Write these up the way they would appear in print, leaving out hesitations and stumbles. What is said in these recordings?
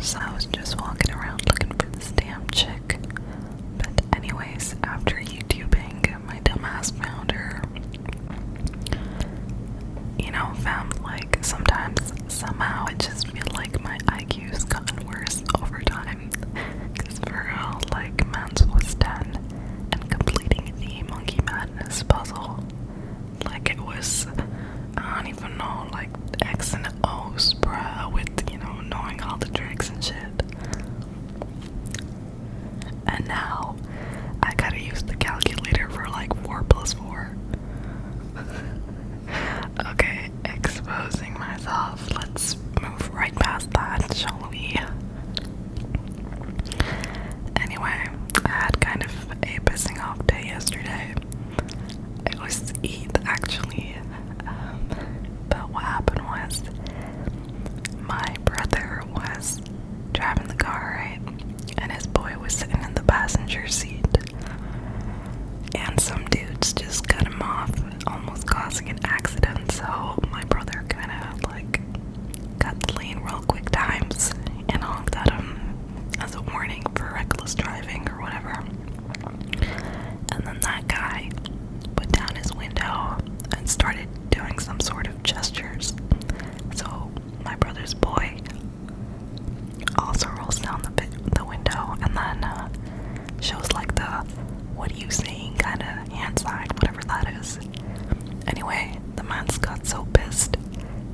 So I was just walking around looking for this damn chick. But anyways, after YouTubing, my dumbass found her. You know, found like sometimes, somehow, I just feel like my IQ's gotten worse over time. Because for real, like, Mans was 10 and completing the Monkey Madness puzzle. Like, it was, I don't even know, like, X and O's, bruh, with, you know, knowing all the tricks and shit. And now, I gotta use the calculator for like 4 plus 4. Okay, exposing myself. Let's move right past that, shall we? Anyway, I had kind of a pissing off day yesterday. It was Eid, actually. But what happened was, my brother was driving the car, right? And his boy was sitting in the passenger seat. And some dudes just cut him off, almost causing an accident. So my brother kind of like got the lane real quick times and honked at him as a warning for reckless driving or whatever. And then that guy put down his window and started doing some sort of gestures. So my brother's boy also rolls down the window and then shows like the "what are you saying" kind of hand sign, whatever that is. Anyway, the man got so pissed,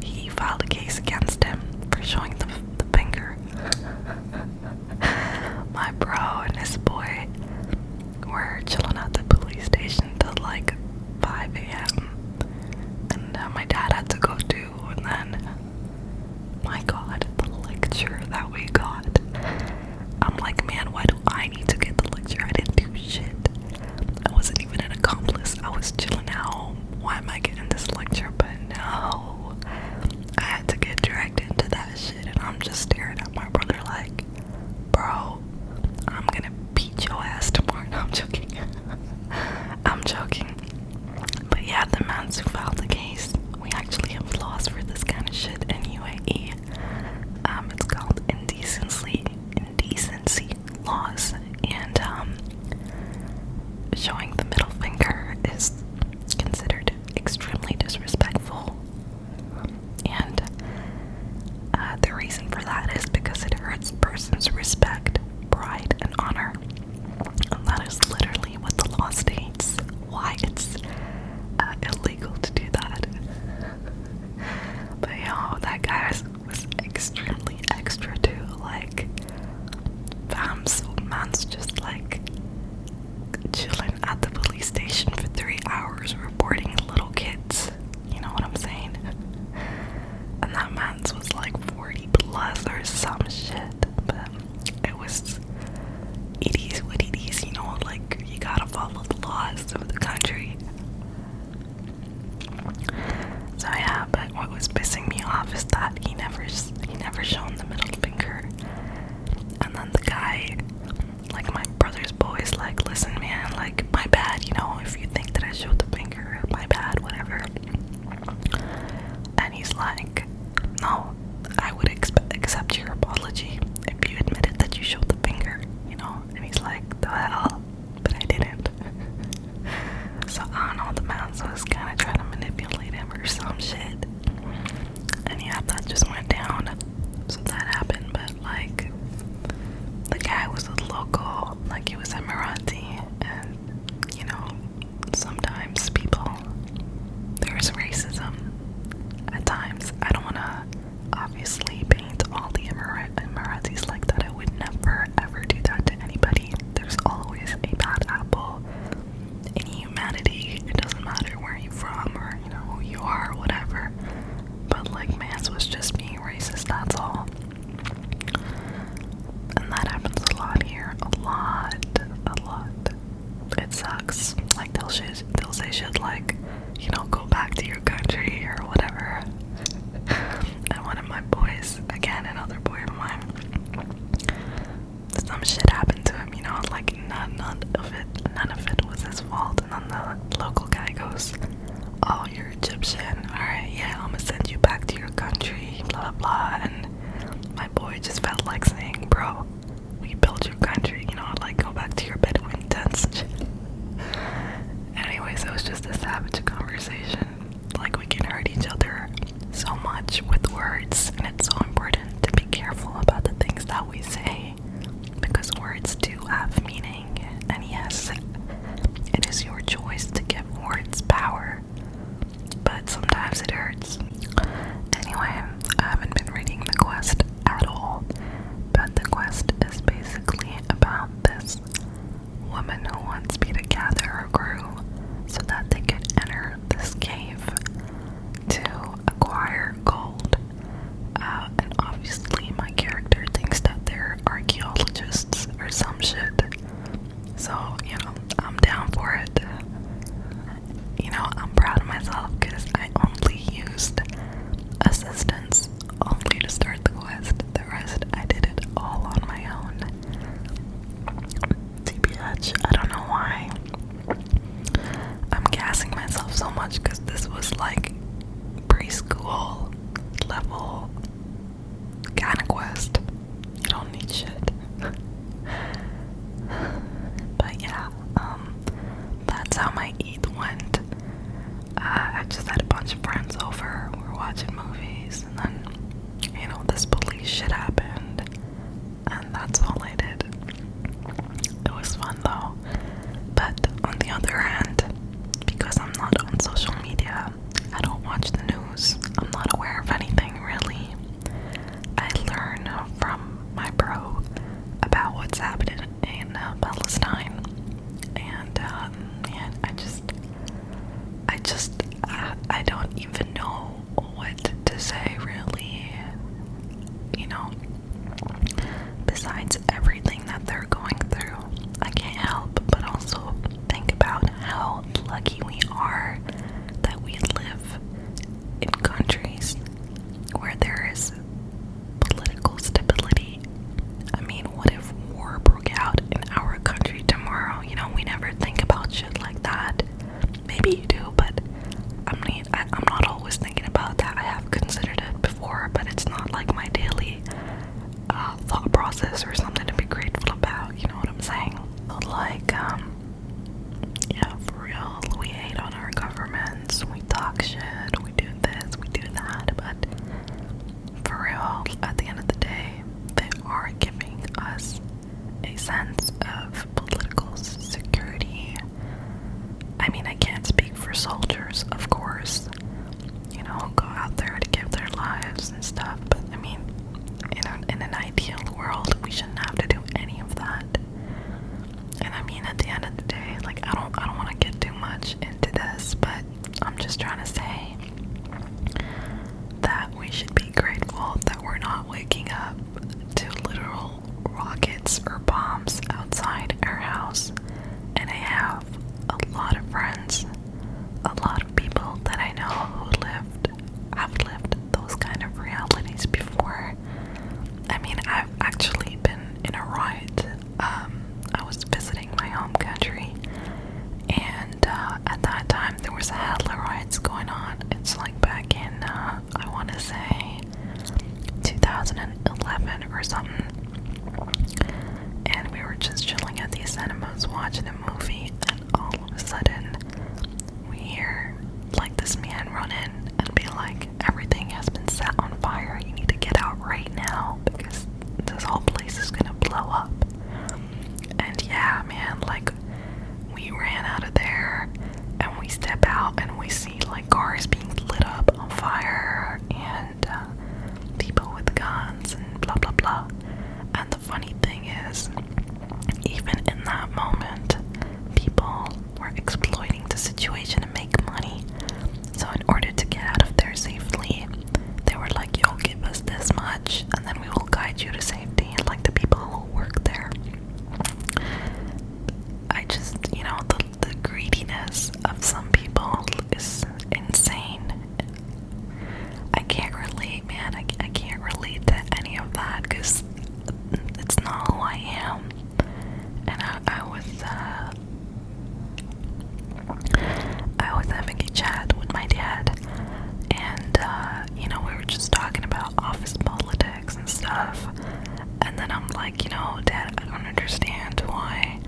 he filed a case against him for showing the finger. My bro and his boy were chilling at the police station till like 5 a.m. And my dad had to go too, and then, my god, the lecture that we got. I'm like, man, why do I need to get the lecture? I didn't do shit. I wasn't even an accomplice. I was chilling at home. Why am I getting this lecture? But no, I had to get dragged into that shit, and I'm just staring at my brother like, bro, I'm gonna beat your ass tomorrow. No, I'm joking. I'm joking. But yeah, the man who filed the case, we actually have laws for this kind of shit in UAE. It's called indecency laws, and showing the middle finger is considered extremely disrespectful. And the reason for that is because it hurts a person's respect, pride, and honor. And that is literally what the law states. Why it's illegal to do that. But yo, that guy was extremely extra too. Like, man's just like chilling at the police station for 3 hours reporting little kids. You know what I'm saying? And that man's was like 40 plus or some shit. But it was, it is what it is, you know, like, you gotta follow the laws of the country. So yeah, but what was pissing me off is that he never shown the middle finger. And then the guy, like my brother's boy's like, listen man, like, my bad, you know, if you think that I showed the finger, my bad, whatever. And he's like, no, I would accept your apology if you admitted that you showed the finger, you know. And he's like, the hell, but I didn't. So I don't know, the man was kind of trying to manipulate him or some shit. And yeah, that just went down. So that happened, but like, the guy was a local, like, he was Emirati, and you know, sometimes people, there's racism at times. I don't want to obviously paint all the Emiratis like that. I would never ever do that to anybody. There's always a bad apple in humanity. It doesn't matter where you're from or, you know, who you are or whatever. But like, Mans was just being racist, that's all. And that happens a lot here. A lot. It sucks. Like, they'll say shit like, you know, go back to your country or whatever. And one of my boys, again, another boy of mine, some shit happened to him, you know, like, none of it was his fault. And then the local guy goes, oh, you're Egyptian, alright, yeah, I'm gonna send you back to your country, blah blah blah. And my boy it just felt like saying, bro, we built your country, you know, like go back to your Bedouin tents and shit. Anyways, it was just a savage conversation. Like, we can hurt each other so much with words, and it's so important to be careful about the things that we say, because words do have meaning, and yes, it is your choice to give words power, but sometimes it hurts. Anyway, I haven't been reading the quest at all, but the quest is basically about this woman who wants me to gather a crew so that they could enter this cave to acquire gold. And obviously my character thinks that they're archaeologists or some shit. So, you know, I'm down for it. You know, I'm proud of myself because I only used assistance only to start the quest. The rest, I did it all on my own. TBH, I don't know why I'm gassing myself so much, because this was like preschool level kind of quest. You don't need shit. But yeah, that's how my Eid went. I just had a bunch of friends over. We were watching movies, and then, you know, this police shit happened, and that's all I did. It was fun though. But on the other hand, because I'm not on social media, I don't watch the news, I'm not aware of anything really. I learn from my bro about what's happening in Palestine, and man, I don't even know what to say really, you know, besides everything that they're going through. I can't help but also think about how lucky we are that we live in countries where there is political stability. I mean, what if war broke out in our country tomorrow? You know, we never think about shit like that. Maybe you do, but I'm not always thinking about that. I have considered it before, but it's not like my daily thought process or something to be grateful about, you know what I'm saying? Like, yeah, for real, we hate on our governments, we talk shit, we do this, we do that, but for real, at the end of the day, they are giving us a sense of political security. I mean, I can't speak for soldiers, of course, you know, go out there to give their lives and stuff, but I mean, in an ideal world, we shouldn't have to do any of that. And I mean, at the end of the day, like, I don't want to get too much into this, but I'm just trying to say that we should be grateful that we're not waking up to literal rockets or bombs outside our house. And I have a lot of friends, a lot of people that I know who have lived those kind of realities before. I mean, I've actually been in a riot. I was visiting my home country, and at that time there was hella riots going on. It's like back in, I want to say 2011 or something, and we were just chilling at these cinemas watching a movie, and all of a sudden we hear like this man run in and be like, everything has been set on fire, you need to get out right now because this whole place is gonna blow up. And yeah, man, like, we ran out of there and we step out and we see like cars being lit up on fire and people with guns and blah blah blah. And the funny thing is, even in that moment, people were exploiting the situation to make money. So in order to get out of there safely, they were like, yo, give us this much and then we will guide you to safety. Like, the people who work there, I just, you know, the greediness of some people is insane. I can't relate, man. I can't relate to any of that because it's not who I am. And I was having a chat with my dad, and you know, we were just talking about office politics and stuff, like, Dad, I don't understand why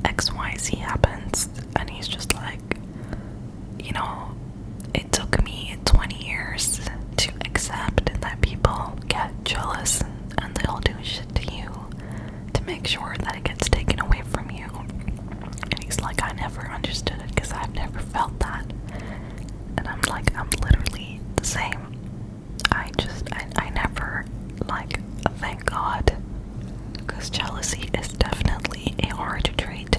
XYZ happens. And he's just like, it took me 20 years to accept that people get jealous and they'll do shit to you to make sure that it gets taken away from you. And he's like, I never understood it because I've never felt that. And I'm like, I'm literally the same. I never, thank God, because jealousy is definitely a hard trait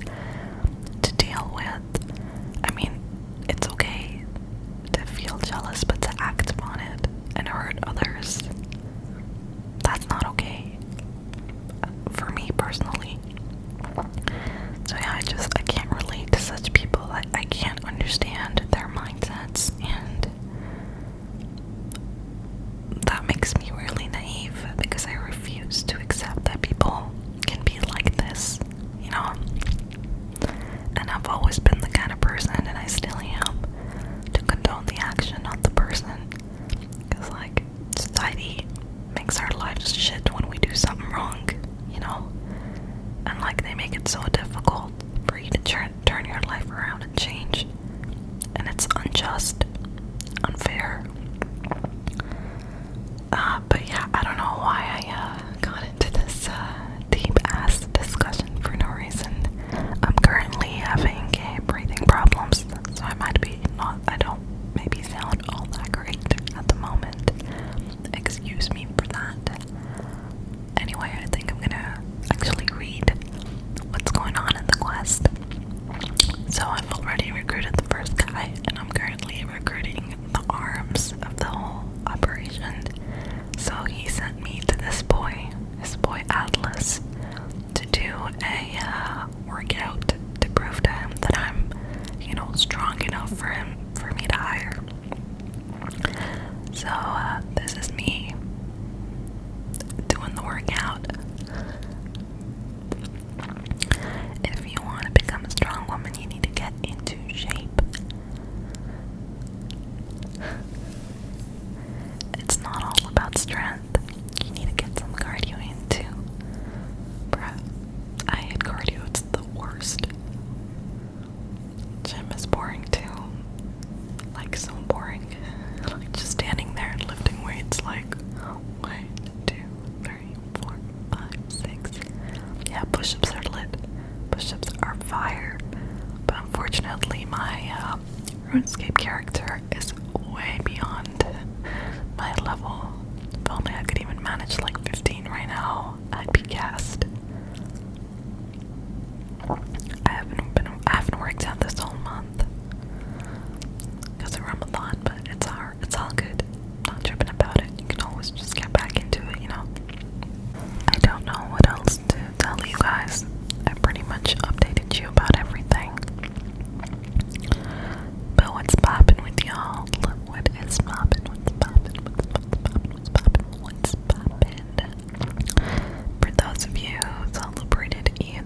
to deal with. I mean, it's okay to feel jealous, but to act upon it and hurt others, that's not okay, for me personally. So yeah, I can't relate to such people. I can't understand their mindsets, and that makes me really naive because I refuse to accept that people can be like this, And I've always been the kind of person, and I still am, to condone the action of the person. Because, society makes our lives shit when we do something wrong, And, they make it so difficult for you to turn your life around and change. And it's unjust, unfair. But yeah, I don't know why I got into this deep-ass discussion for no reason. I'm currently having breathing problems, so I don't maybe sound all that great at the moment. Excuse me for that. Anyway, I think I'm gonna actually read what's going on in the quest. So I've already recruited the first guy, and I'm currently recruiting the arms of the whole operation. So he sent me to this boy Atlas, to do a workout to prove to him that I'm, strong enough for me to hire. So this is me doing the workout. If you want to become a strong woman, you need to get into shape. It's not all about strength. You need to get some cardio in too. Bruh, I hate cardio, it's the worst. Gym is boring too. So boring. Just standing there and lifting weights 1, 2, 3, 4, 5, 6. Yeah, push-ups are lit. Push-ups are fire. But unfortunately, my Runescape character is way beyond my level. If only I could even manage 15 right now, I'd be gassed. I haven't worked out this whole month because of Ramadan, but it's all good. Not tripping about it. You can always just get back into it, I don't know what else to tell you guys. I pretty much updated you about everything. But what's poppin' with y'all? What is poppin'? What's poppin'? For those of you who celebrated Eid,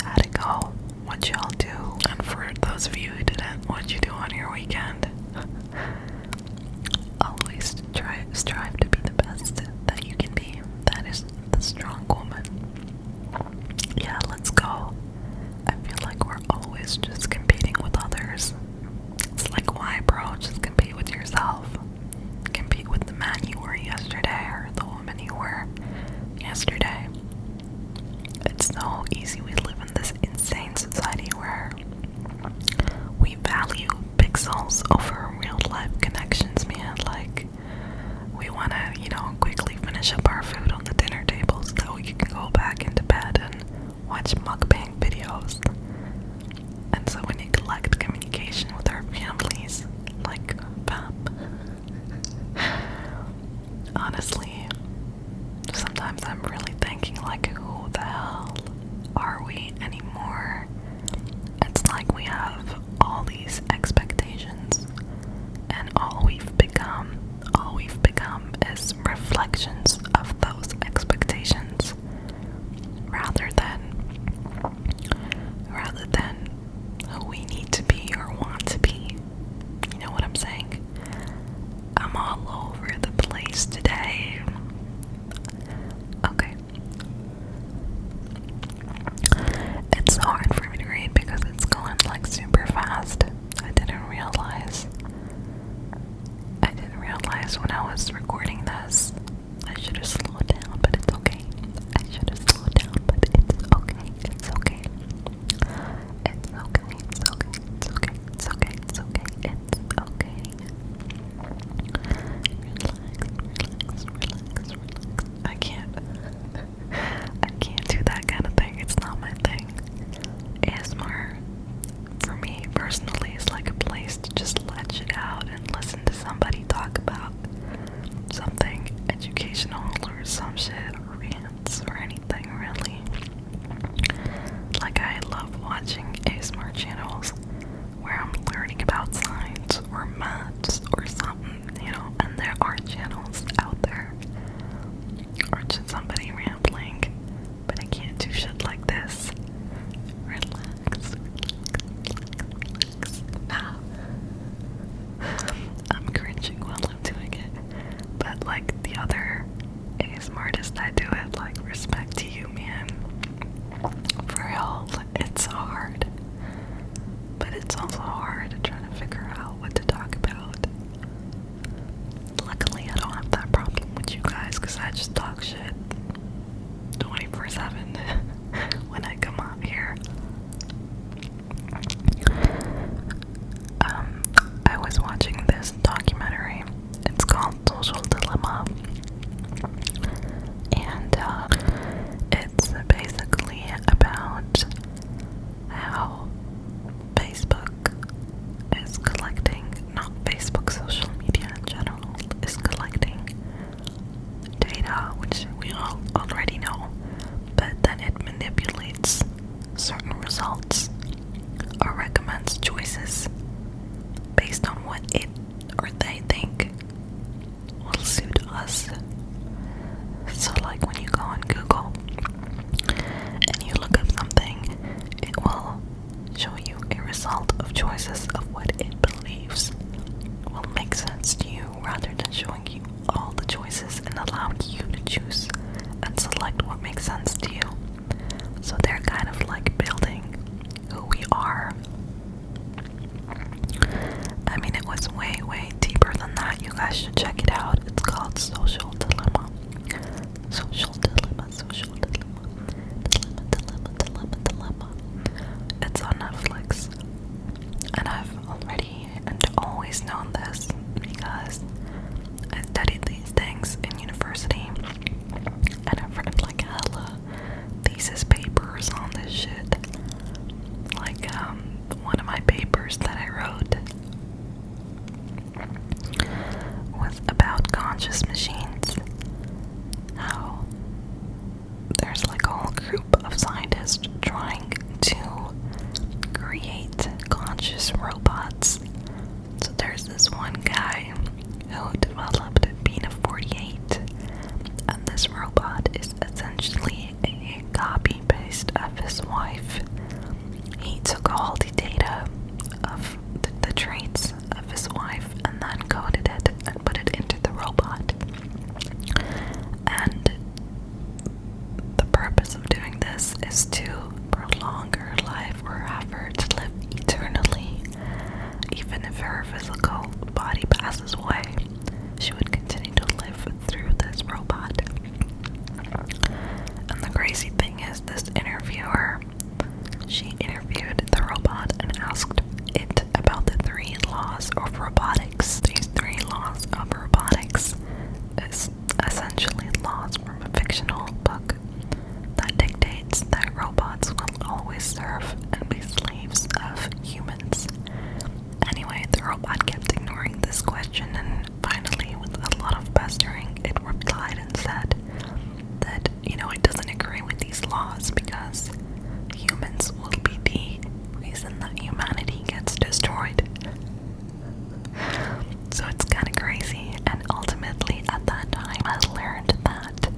how'd it go? What'd y'all do? And for those of you who didn't, what'd you do on your weekend? Always strive to be the best that you can be. That is the strong woman. Yeah, let's go. I feel like we're always just competing with others. It's like, why, bro? Just compete with yourself. Compete with the man you were yesterday or the woman you were yesterday. It's so easy. We live in this insane society where we value pixels over real life connections, man. We want to, quickly finish up our food on the dinner table so that we can go back into bed and watch mukbang videos. And so we neglect communication with our families. Honestly, sometimes I'm really thinking, who the hell are we anymore? It's like we have all these expectations, and all we've become is reflections of those expectations, rather than who we need to be or want to be. You know what I'm saying? I'm all over the place today. Okay, the other ASMR artist that do it, like, respect to you, man. For real, it's hard. But it's also hard trying to figure out what to talk about. Luckily, I don't have that problem with you guys, because I just talk shit 24/7 when I come out here. I was watching this documentary. It's called Social Dilemma. And it's basically about how Facebook is collecting, not Facebook, social media in general, is collecting data, which we all already know, but then it manipulates certain results or recommends choices based on what it or they think will suit us. So like when you go on Google and you look up something, it will show you a result of choices of what it believes will make sense to you, rather than showing you all the choices and allowing you to choose and select what makes sense to you. So they're kind of like building who we are. I mean, it was way, way deeper than that. You guys should check it out. It's called Social Dilemma. Social Dilemma, Social Dilemma. Dilemma. It's on Netflix. And I've already and always known this because I studied these things in university. And I've read like hella thesis papers on this shit. Like, one of my papers that I wrote was about conscious machines. How there's like a whole group of scientists trying to create conscious robots. So there's this one guy who developed Bina 48, and this robot is essentially a copy-paste of his wife. He took all the data of the traits of his wife and then coded it and put it into the robot. And the purpose of doing this is to prolong her life or have her to live eternally. Even if her physical body passes away, she would continue to live through this robot. And the crazy thing is, this interviewer, she interviewed the robot and asked it about the 3 laws of robotics. These 3 laws of robotics is essentially laws from a fictional book that dictates that robots will always serve and be slaves of humans. Anyway, the robot kept ignoring this question, and finally, with a lot of pestering, it replied and said that, it doesn't agree with these laws because humans will be the reason that humanity gets destroyed. So it's kind of crazy, and ultimately at that time I learned that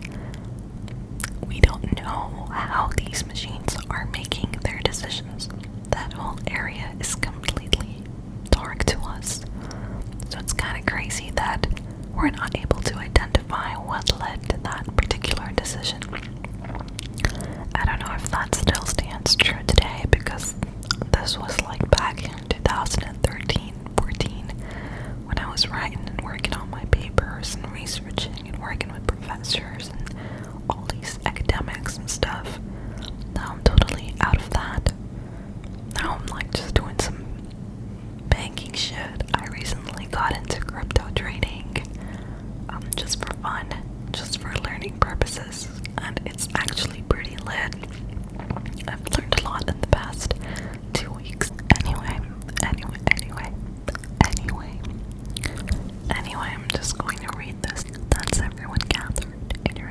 we don't know how these machines are making their decisions. That whole area is completely dark to us. So it's kind of crazy that we're not able to identify what led to that particular decision. I don't know if that still stands true today, because this was like back in 2013, 14, when I was writing and working on my papers and researching and working with professors and all these academics and stuff. Now I'm totally out of that. Now I'm like just doing some banking shit. I recently got into crypto trading, just for fun, just for learning purposes, and it's actually pretty lit. I've learned a lot in the past 2 weeks. Anyway, I'm just going to read this. That's everyone gathered in your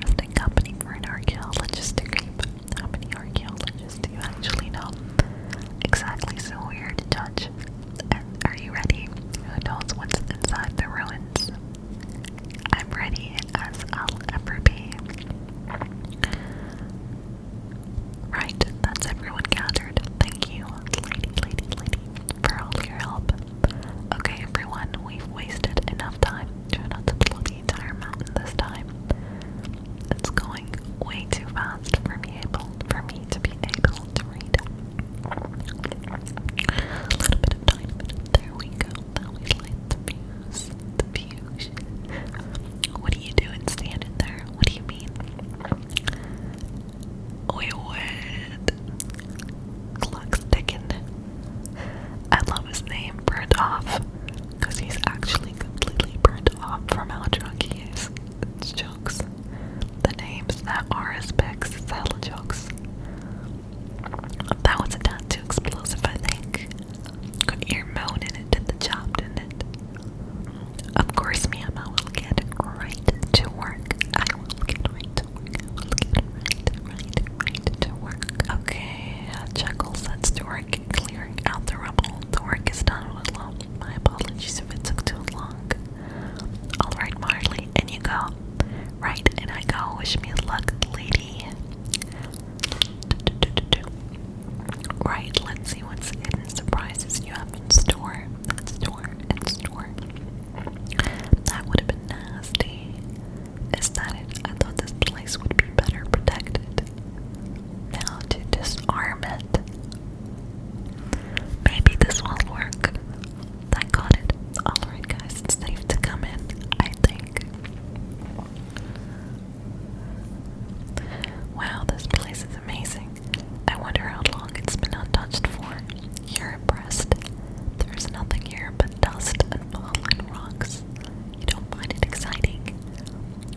that RS pics. It's hella jokes. That was a tad too explosive, I think. Got your moan and it did the job, didn't it? Of course, me, Emma will get right to work. I will get right to work. I will get right to work. Okay, check all sets to work. Clearing out the rubble. The work is done. Well, my apologies if it took too long. Alright, Marley, in you go. Right, and I go. Wish me luck, lady. Right, let's see what's hidden surprises you have in store. That would have been nasty. Is that it? I thought this place would be better protected. Now to disarm it. Maybe this will work. I got it. Alright guys, it's safe to come in, I think. Wow, this place is amazing. I wonder how long it's been untouched for. You're impressed. There's nothing here but dust and fallen rocks. You don't find it exciting?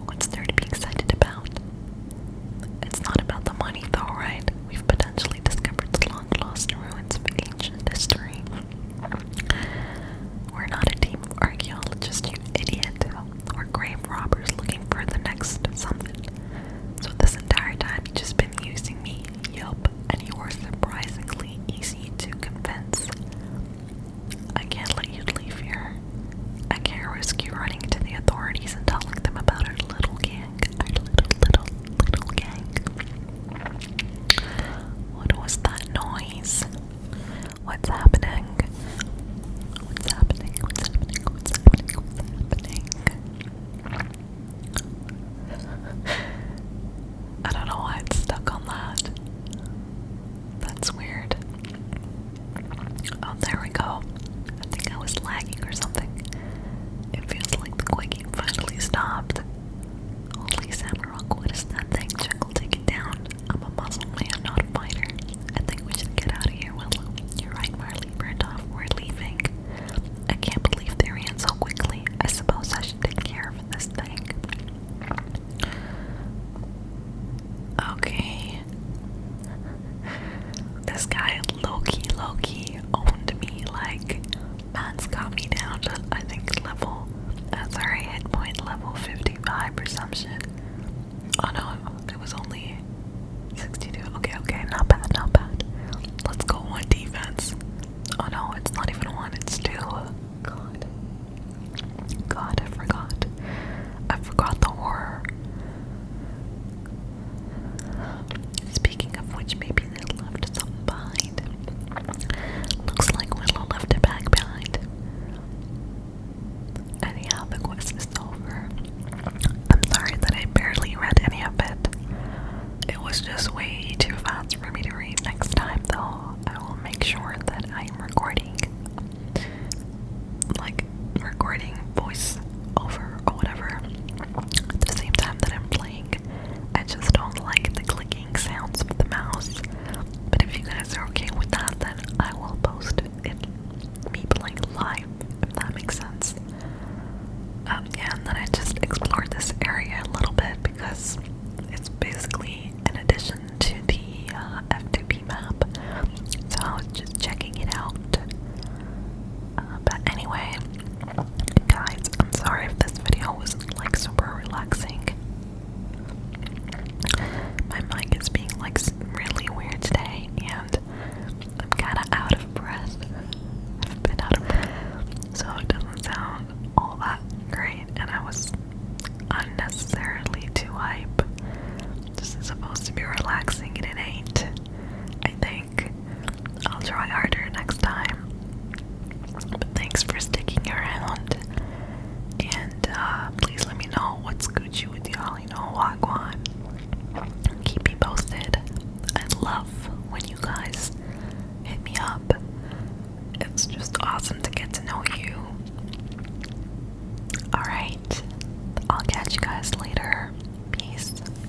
What's there to be excited about? It's not about the money though, right? We've potentially discovered the long-lost ruins of ancient history. We're not a team of archaeologists, you idiot. We're grave robbers looking for the next something. So this entire time you've just been using me, yup, and you were surprisingly easy to convince. I can't let you leave here. I can't risk you running to the authorities and telling them about our little gang. Our little gang. What was that noise? What's happening? What's happening? I don't know why it's stuck on that. That's weird. Oh, there we go. I think I was lagging or something. It feels like the quaking finally stopped. Holy Samarok, what is that thing? Check, will take it down. I'm a muscle man, not a fighter. I think we should get out of here, Willow. You're right, Marley. Burned off. We're leaving. I can't believe they ran so quickly. I suppose I should take care of this thing. Okay. This guy low-key owned me. Like, Matt's got me down to, I think, sorry, hit point level 55 or some shit. Oh no, it was only 62. Okay, not bad. Let's go on defense. Oh no, it's not even one, it's two. God, I forgot the horror. Speaking of which, maybe they left something behind. Looks like Willow left a bag behind. Anyhow, the quest is over. I'm sorry that I barely read any of it. It was just way too fast for me to read. Next time, though, I will make sure that I am recording voice over or whatever at the same time that I'm playing. I just don't like the clicking sounds of the mouse. But if you guys are okay with that, then I will post it, me playing live, if that makes sense. Yeah, and then I just explored this area a little bit because it's basically an addition to the F2P map. So I was just checking it out. But anyway, guys, I'm sorry if this video wasn't like super relaxing. My mic is being like really weird today, and I'm kind of out of breath. I've been out of breath, so it doesn't sound all that great, and I was unnecessarily too hype. This is supposed to be relaxing, and it ain't. I think I'll try harder next time. But thanks for sticking around, and please let me know what's Gucci with y'all. You know, wagwan. Keep me posted. I love when you guys hit me up. It's just awesome